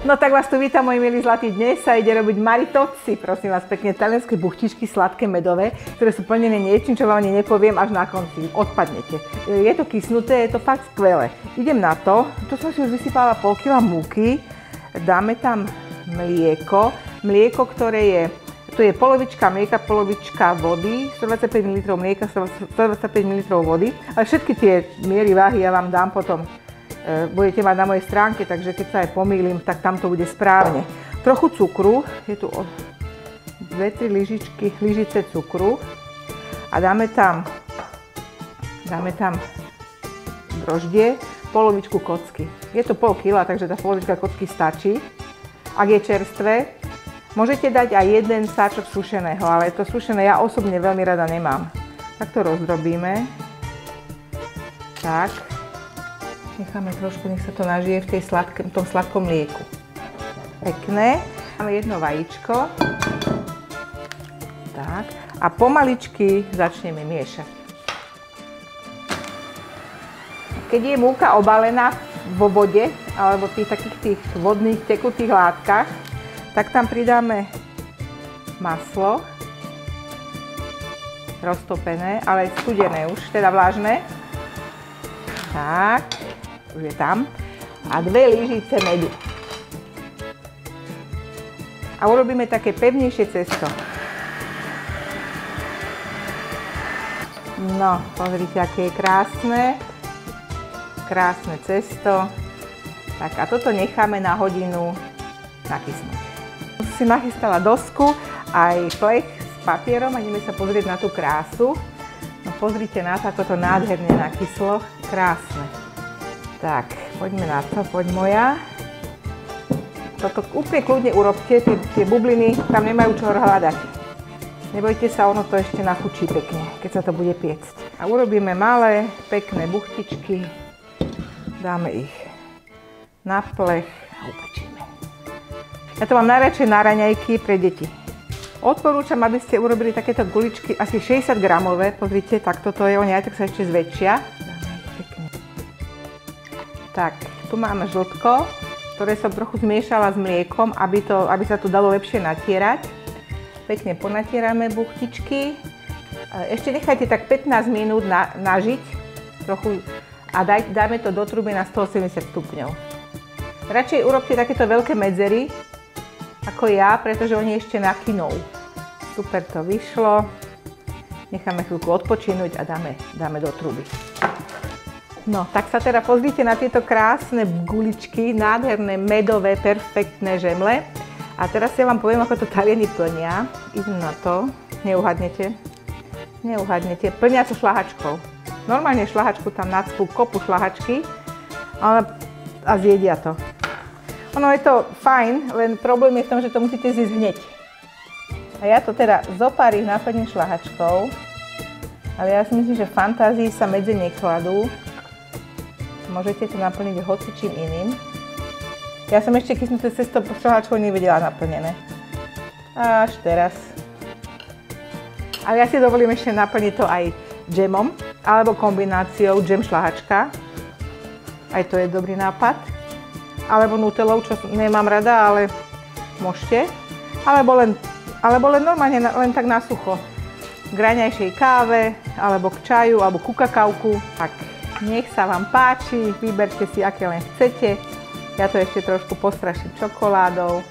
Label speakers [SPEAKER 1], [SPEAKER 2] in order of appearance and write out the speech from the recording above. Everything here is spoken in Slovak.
[SPEAKER 1] No tak vás tu vítam, moji milí zlatí. Dnes sa ide robiť maritozzi, prosím vás pekne, talianske buchtičky sladké medové, ktoré sú plnené niečím, čo vám ani nepoviem, až na konci odpadnete. Je to kysnuté, je to fakt skvelé. Idem na to, tu som si už vysypala pol kila múky, dáme tam mlieko, ktoré je, tu je polovička mlieka, polovička vody, 125 ml mlieka, 125 ml vody, ale všetky tie miery váhy ja vám dám potom. Budete mať na mojej stránke, takže keď sa aj pomýlim, tak tam to bude správne. Trochu cukru, je tu 2-3 lyžice cukru a dáme tam droždie, polovičku kocky. Je to pol kila, takže tá polovička kocky stačí. Ak je čerstvé, môžete dať aj jeden sáčok sušeného, ale to sušené ja osobne veľmi rada nemám. Tak to rozdrobíme. Tak. Necháme trošku, nech sa to nažije v tom sladkom mlieku. Pekné. Máme jedno vajíčko. Tak. A pomaličky začneme miešať. Keď je múka obalená vo vode, alebo v takých tých vodných tekutých látkach, tak tam pridáme maslo. Roztopené, ale studené už, teda vlážne. Tak. Už je tam. A 2 lyžice medu. A urobíme také pevnejšie cesto. No, pozrite, aké je krásne. Krásne cesto. Tak a toto necháme na hodinu nakysnúť. Si nachystala dosku, aj plech s papierom a ideme sa pozrieť na tú krásu. No pozrite na to, ako to nádherne nakyslo. Krásne. Tak, poďme na to, poď moja. Toto úplne kľudne urobte, tie bubliny tam nemajú čo hľadať. Nebojte sa, ono to ešte nachučí pekne, keď sa to bude piecť. A urobíme malé, pekné buchtičky. Dáme ich na plech a upečíme. Ja to mám najradšej na raňajky pre deti. Odporúčam, aby ste urobili takéto guličky asi 60 gramové. Pozrite, tak toto je, oni aj tak sa ešte zväčšia. Tak, tu máme žltko, ktoré som trochu zmiešala s mliekom, aby sa to dalo lepšie natierať. Pekne ponatierame buchtičky. Ešte nechajte tak 15 minút nažiť trochu a dáme to do truby na 180 stupňov. Radšej urobte takéto veľké medzery ako ja, pretože oni ešte nakynú. Super to vyšlo. Necháme chvíľku odpočinúť a dáme do truby. No, tak sa teda pozrite na tieto krásne guličky, nádherné, medové, perfektné žemle. A teraz ja vám poviem, ako to Taliani plnia. Idem na to, neuhadnete. Plnia to šlahačkou. Normálne šlahačku tam nacpú kopu šlahačky a zjedia to. Ono je to fajn, len problém je v tom, že to musíte zjesť hneď. A ja to teda zopár ich naplním šlahačkou, ale ja si myslím, že v fantázii sa medze nekladú. Môžete to naplniť hocičím iným. Ja som ešte kysnuté cesto šlahačkou nevidela naplnené. Až teraz. Ale ja si dovolím ešte naplniť to aj džemom, alebo kombináciou džem šlahačka. Aj to je dobrý nápad. Alebo nutelou, čo nemám rada, ale môžete. Alebo len normálne, len tak na sucho. K raňajšej káve, alebo k čaju, alebo ku kakauku. Tak. Nech sa vám páči, vyberte si, aké len chcete. Ja to ešte trošku postraším čokoládou.